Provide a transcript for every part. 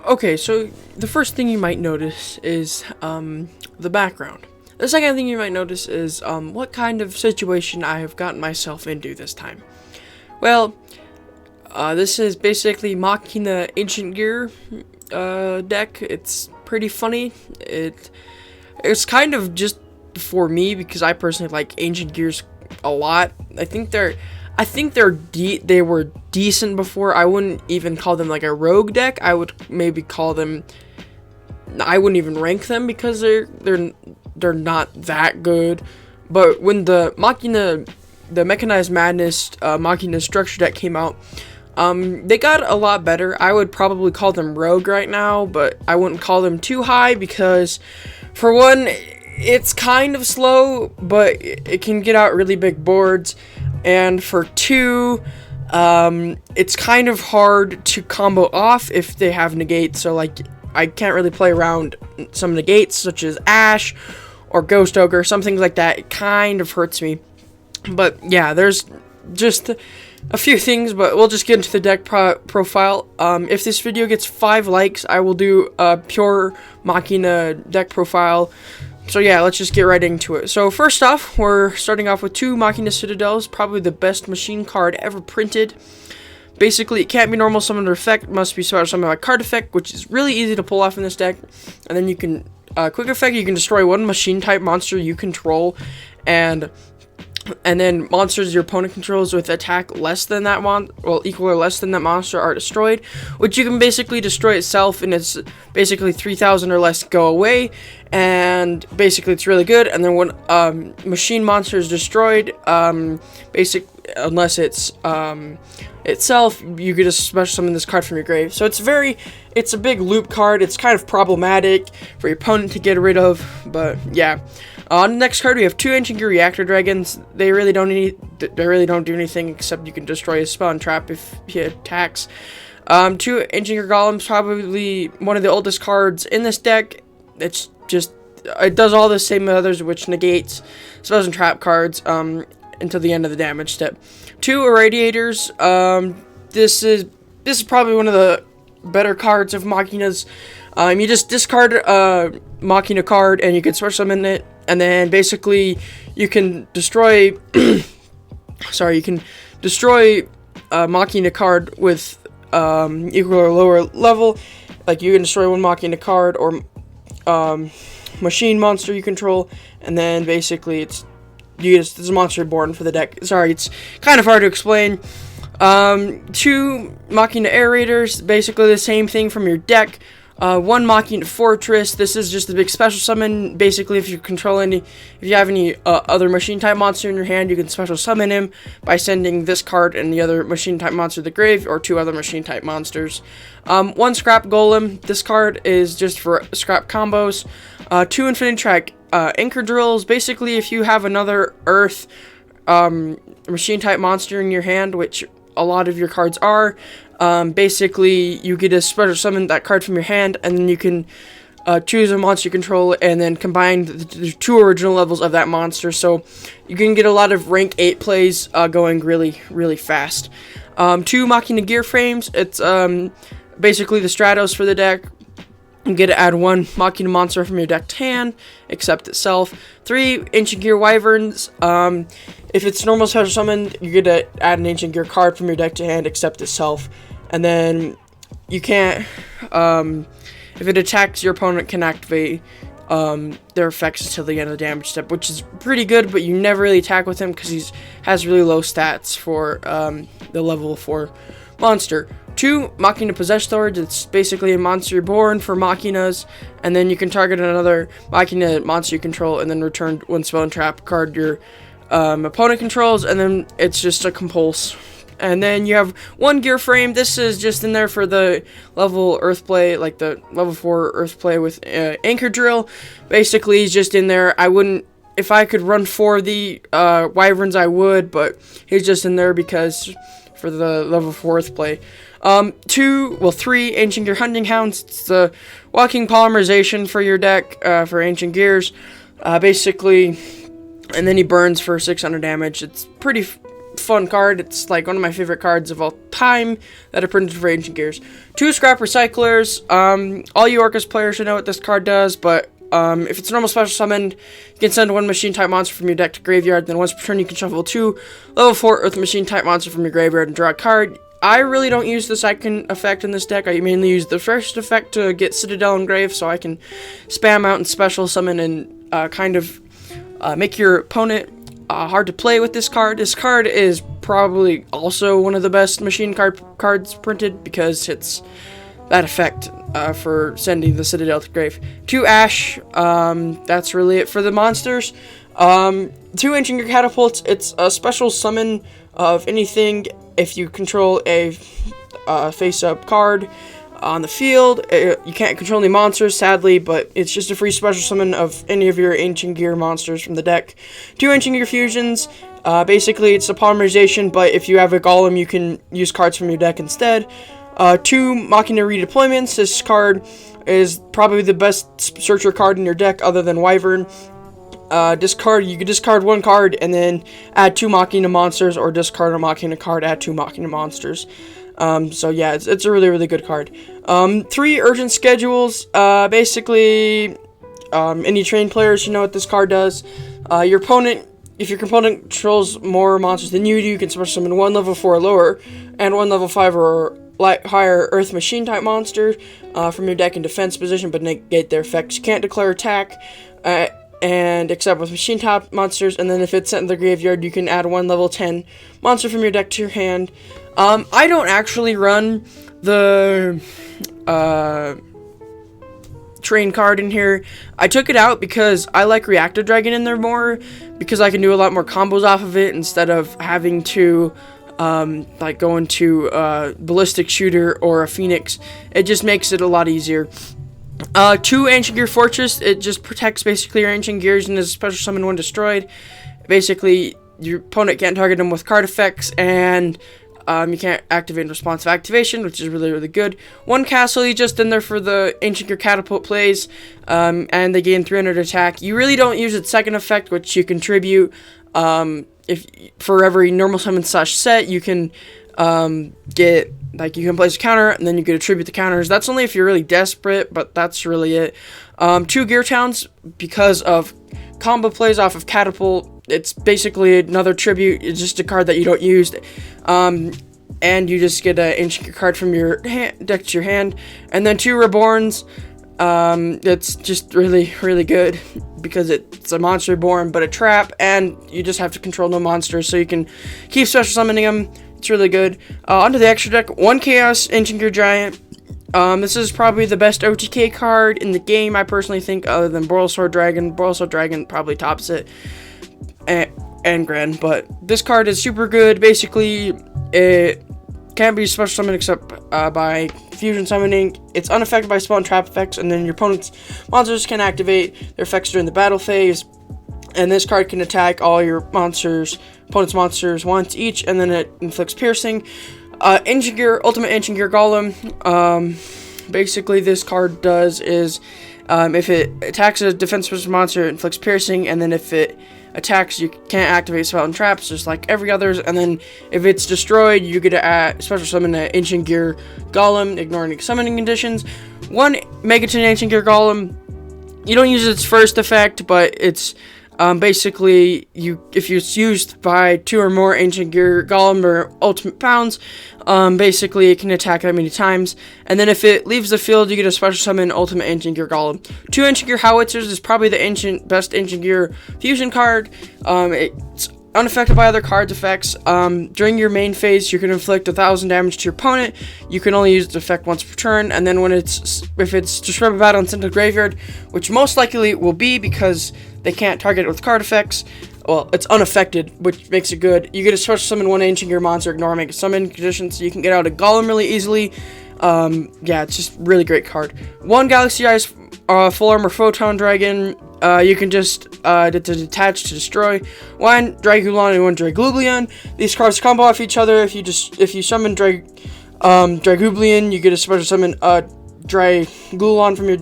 Okay, so the first thing you might notice is the background. The second thing you might notice is what kind of situation I have gotten myself into this time. Well, this is basically Machina Ancient Gear deck. It's pretty funny. It's kind of just for me because I personally like Ancient Gears a lot. They were decent before. I wouldn't even call them like a rogue deck. I would maybe call them. I wouldn't even rank them because they're not that good. But when the Mechanized Madness Machina structure deck came out, they got a lot better. I would probably call them rogue right now, but I wouldn't call them too high because, for one, it's kind of slow, but it can get out really big boards. And for two, it's kind of hard to combo off if they have negates. So, like, I can't really play around some negates, such as Ash or Ghost Ogre, some things like that. It kind of hurts me. But, yeah, there's just a few things, but we'll just get into the deck profile. If this video gets 5 likes, I will do a pure Machina deck profile. So yeah, let's just get right into it. So first off, we're starting off with 2 Machina Citadels, probably the best machine card ever printed. Basically, it can't be normal summon or effect, must be special summon by card effect, which is really easy to pull off in this deck. And then you can, quick effect, you can destroy 1 machine type monster you control, and then monsters your opponent controls with attack less than that equal or less than that monster are destroyed, which you can basically destroy itself, and it's basically 3,000 or less go away, and basically it's really good. And then when machine monster is destroyed, unless it's itself, you could just special summon this card from your grave. So it's a big loop card. It's kind of problematic for your opponent to get rid of, but yeah. On the next card, we have 2 Ancient Gear Reactor Dragons. They really don't do anything except you can destroy a spell and trap if he attacks. 2 Ancient Gear Golems, probably one of the oldest cards in this deck. It does all the same as others, which negates spells and trap cards until the end of the damage step. 2 Irradiators. This is probably one of the better cards of Machina's. You just discard a Machina card and you can special summon it, and then basically you can destroy you can destroy a Machina card with equal or lower level. Like, you can destroy 1 Machina card or machine monster you control, and then basically this is a monster born for the deck. Sorry, it's kind of hard to explain. 2 Machina Aerators, basically the same thing from your deck. 1 Machina Fortress. This is just a big special summon. Basically, if you have any other machine type monster in your hand, you can special summon him by sending this card and the other machine type monster to the grave, or 2 other machine type monsters. 1 Scrap Golem. This card is just for scrap combos. 2 Infinite Track Anchor Drills. Basically, if you have another Earth machine type monster in your hand, which a lot of your cards are, basically you get to special summon that card from your hand, and then you can choose a monster you control and then combine the 2 original levels of that monster, so you can get a lot of rank 8 plays going really fast. 2 Machina Gear Frames. It's basically the Stratos for the deck. You get to add 1 Machina monster from your deck to hand, except itself. 3 Ancient Gear Wyverns. If it's normal special summoned, you get to add an Ancient Gear card from your deck to hand, except itself. And then you can't, if it attacks, your opponent can activate their effects until the end of the damage step, which is pretty good, but you never really attack with him because he has really low stats for the level 4 monster. 2 Machina Possessor. It's basically a monster born for Machinas, and then you can target another Machina monster you control, and then return 1 spell and trap card your opponent controls, and then it's just a compulse. And then you have 1 Gear Frame. This is just in there for the level Earth play, like the level 4 Earth play with Anchor Drill. Basically, he's just in there. If I could run 4 of the Wyverns, I would, but he's just in there because for the level 4 Earth play. 3 Ancient Gear Hunting Hounds. It's the walking polymerization for your deck for Ancient Gears. Basically, and then he burns for 600 damage. It's pretty fun card. It's like one of my favorite cards of all time that are printed for Ancient Gears. 2 Scrap Recyclers. All you Orcus players should know what this card does, but if it's a normal special summon, you can send 1 machine type monster from your deck to graveyard. Then once per turn, you can shuffle 2 level 4 Earth machine type monster from your graveyard and draw a card. I really don't use the second effect in this deck. I mainly use the first effect to get Citadel Engrave, so I can spam out and special summon and kind of make your opponent hard to play with this card. This card is probably also one of the best machine cards printed because it's that effect for sending the Citadel to grave. 2 Ash, that's really it for the monsters. 2 Ancient Gear Catapults, it's a special summon of anything if you control a face-up card on the field. You can't control any monsters, sadly, but it's just a free special summon of any of your Ancient Gear monsters from the deck. 2 Ancient Gear Fusions, basically it's a polymerization, but if you have a Golem, you can use cards from your deck instead. 2 Machina redeployments, this card is probably the best searcher card in your deck other than Wyvern. You could discard 1 card and then add 2 Machina monsters, or discard a Machina card, add 2 Machina monsters. So yeah, it's a really, really good card. 3 Urgent Schedules, basically, any trained players should know what this card does. If your opponent controls more monsters than you do, you can special summon 1 level 4 or lower, and 1 level 5 or higher Earth Machine type monster from your deck in defense position, but negate their effects. You can't declare attack, and except with machine type monsters, and then if it's sent in the graveyard, you can add 1 level 10 monster from your deck to your hand. I don't actually run the train card in here. I took it out because I like Reactor Dragon in there more, because I can do a lot more combos off of it instead of having to like go into Ballistic Shooter or a Phoenix. It just makes it a lot easier. 2 Ancient Gear Fortress, it just protects basically your Ancient Gears and is a special summon when destroyed. Basically, your opponent can't target them with card effects, and you can't activate responsive activation, which is really, really good. 1 Castle, you just in there for the Ancient Gear Catapult plays, and they gain 300 attack. You really don't use its second effect, which you contribute. If for every normal summon / set, you can get, like, you can place a counter, and then you can attribute the counters. That's only if you're really desperate, but that's really it. 2 Gear Towns, because of combo plays off of Catapult. It's basically another tribute. It's just a card that you don't use. And you just get an Ancient Gear card from your deck to your hand. And then 2 Reborns. It's just really, really good because it's a monster reborn, but a trap, and you just have to control no monsters, so you can keep special summoning them. It's really good. Onto the extra deck. 1 Chaos Ancient Gear Giant. This is probably the best OTK card in the game, I personally think, other than Borrelsword Dragon. Borrelsword Dragon probably tops it. And Gren, but this card is super good. Basically, it can't be special summoned except by fusion summoning. It's unaffected by spell and trap effects, and then your opponent's monsters can activate their effects during the battle phase. And this card can attack all your opponent's monsters once each, and then it inflicts piercing. Ancient Gear, Ultimate Ancient Gear Golem. Basically, this card does is if it attacks a defensive monster, it inflicts piercing, and then if it attacks, you can't activate spell and traps, just like every others. And then if it's destroyed, you get to special summon an Ancient Gear Golem, ignoring summoning conditions. 1 Megaton Ancient Gear Golem. You don't use its first effect, but it's basically, if it's used by 2 or more Ancient Gear Golem or Ultimate Pounds, basically it can attack that many times. And then if it leaves the field, you get a special summon Ultimate Ancient Gear Golem. 2 Ancient Gear Howitzers is probably the best Ancient Gear fusion card. It's unaffected by other cards' effects. During your main phase, you can inflict 1,000 damage to your opponent. You can only use the effect once per turn, and then if it's destroyed by battle and sent to the graveyard, which most likely will be because they can't target it with card effects. Well, it's unaffected, which makes it good. You get to special summon 1 Ancient Gear monster, ignore make a summon condition, so you can get out a Golem really easily. Yeah, it's just really great card. 1 Galaxy Eyes Full Armor Photon Dragon. You can just detach to destroy. 1 Dragulon and 1 Draglublion. These cards combo off each other. If you summon Dragublion, you get a special summon Dragulon from your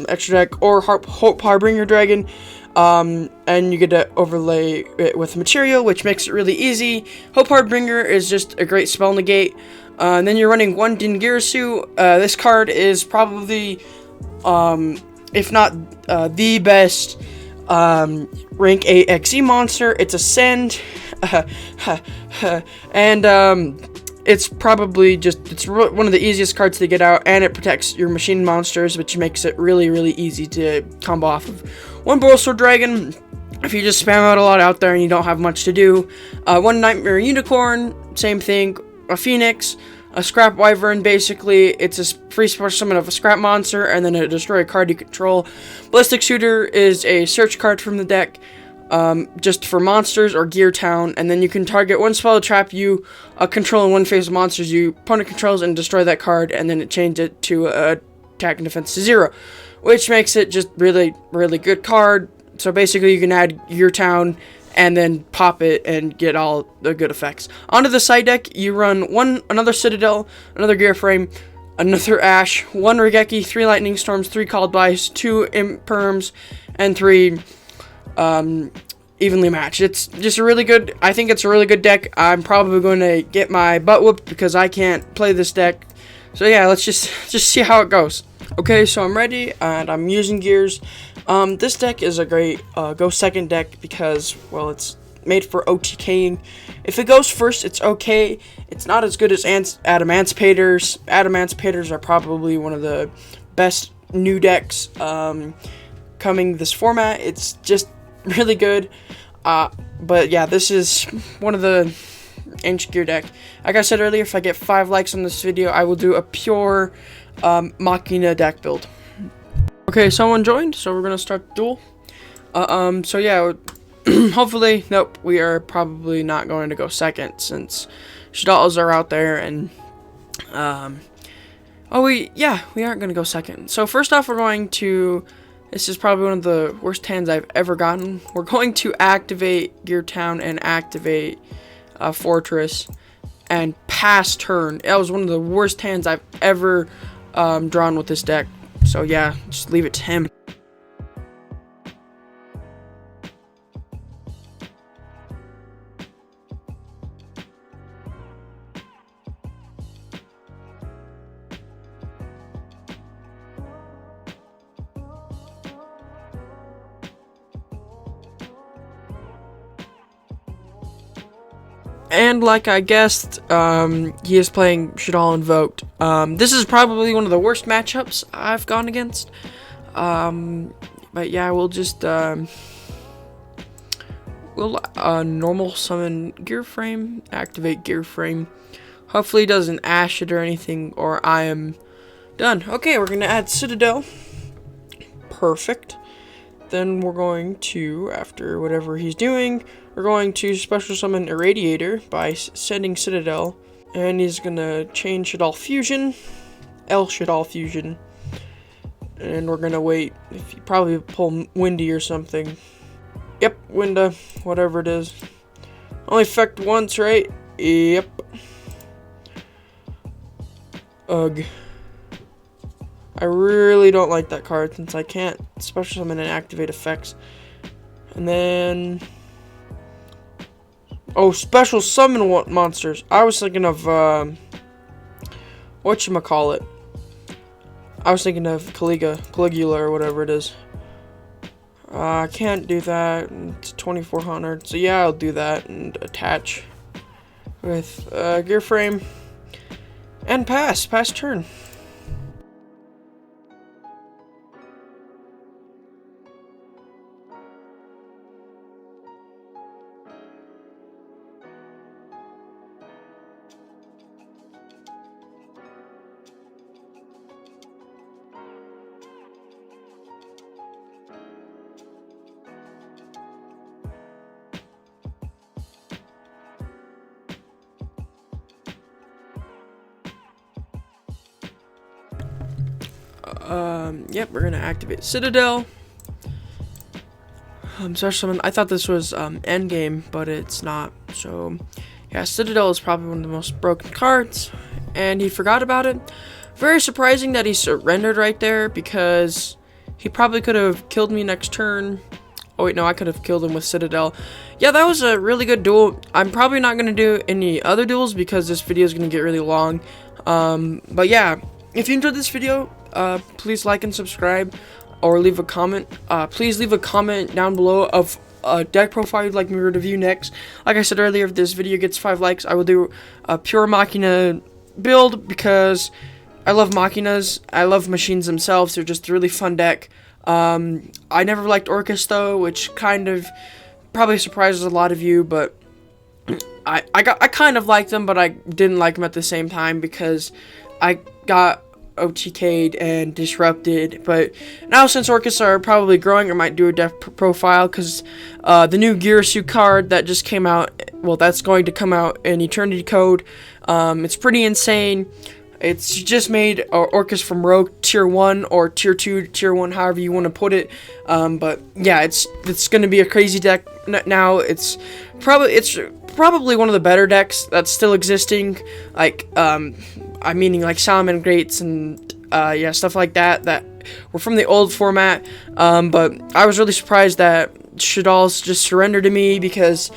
extra deck, or Hope Harbinger Dragon. and you get to overlay it with material, which makes it really easy. Hope Hardbringer is just a great spell negate. And then you're running 1 Dingirsu. This card is probably, if not the best rank 8 XE monster. It's Ascend, and it's probably it's one of the easiest cards to get out, and it protects your machine monsters, which makes it really, really easy to combo off of. 1 Borosword Dragon, if you just spam out a lot out there and you don't have much to do. 1 Nightmare Unicorn, same thing. A Phoenix, a Scrap Wyvern. Basically, it's a free special summon of a Scrap monster, and then a destroy a card you control. Ballistic Shooter is a search card from the deck, just for monsters or Gear Town, and then you can target 1 spell to trap you control in 1 phase of monsters you opponent controls and destroy that card, and then it changes it to attack and defense to 0, which makes it just really, really good card. So basically, you can add Gear Town and then pop it and get all the good effects. Onto the side deck, you run another Citadel, another Gear Frame, another Ash, 1 Regeki, 3 Lightning Storms, 3 Called Bys, 2 Imperms, and 3 evenly matched. It's just a really good, I think it's a really good deck. I'm probably going to get my butt whooped because I can't play this deck. So yeah, let's just see how it goes. Okay, so I'm ready, and I'm using gears. This deck is a great go second deck because, well, it's made for OTKing. If it goes first, it's okay. It's not as good as Adamancipators. Adamancipators are probably one of the best new decks coming this format. It's just really good. But yeah, this is one of the ancient gear deck. Like I said earlier, if I get 5 likes on this video, I will do a pure Machina deck build. Okay, someone joined, so we're gonna start the duel. So yeah, hopefully, nope, we are probably not going to go second since Shadalls are out there, and we aren't gonna go second. So first off, we're going to, this is probably one of the worst hands I've ever gotten. We're going to activate Gear Town and activate Fortress and pass turn. That was one of the worst hands I've ever drawn with this deck. So yeah, just leave it to him. And like I guessed, he is playing Shadal Invoked. This is probably one of the worst matchups I've gone against. But yeah, we'll just we'll normal summon Gear Frame, activate Gear Frame. Hopefully he doesn't ash it or anything, or I am done. Okay, we're gonna add Citadel. Perfect. Then we're going to, after whatever he's doing, we're going to special summon Irradiator by sending Citadel. And he's gonna chain Shadal Fusion, Shadal Fusion. And we're gonna wait, if you probably pull Windy or something. Yep, Winda, whatever it is. Only effect once, right? Yep. Ugh. I really don't like that card since I can't special summon and activate effects. And then, oh, special summon monsters. I was thinking of whatchamacallit. I was thinking of Caligula or whatever it is. I can't do that. It's 2400. So yeah, I'll do that and attach with Gear Frame and pass turn. Yep, we're gonna activate Citadel. Special summon. I thought this was endgame, but it's not. So yeah, Citadel is probably one of the most broken cards, and he forgot about it. Very surprising that he surrendered right there, because he probably could have killed me next turn. Oh wait, no, I could have killed him with Citadel. Yeah, that was a really good duel. I'm probably not going to do any other duels because this video is going to get really long. But yeah, if you enjoyed this video, please like and subscribe or leave a comment. Please leave a comment down below of a deck profile you'd like me to review next. Like I said earlier, if this video gets 5 likes, I will do a pure Machina build because I love Machinas. I love machines themselves. They're just a really fun deck. I never liked Orcus though, which kind of probably surprises a lot of you, but I kind of liked them, but I didn't like them at the same time because I got OTK'd and disrupted. But now since Orcus are probably growing, I might do a deck profile because the new Girasu card that just came out, well, that's going to come out in Eternity Code. It's pretty insane. It's just made Orcus from Rogue Tier 1 or Tier 2, Tier 1, however you want to put it. But yeah, it's going to be a crazy deck now. It's probably one of the better decks that's still existing. Like, I'm meaning like Salmon Greats and yeah, stuff like that were from the old format. But I was really surprised that Shadal's just surrendered to me because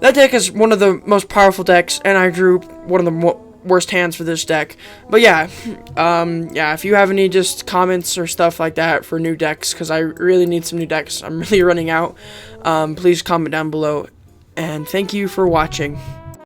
that deck is one of the most powerful decks, and I drew one of the worst hands for this deck. But yeah, yeah, if you have any just comments or stuff like that for new decks, because I really need some new decks, I'm really running out, please comment down below, and thank you for watching.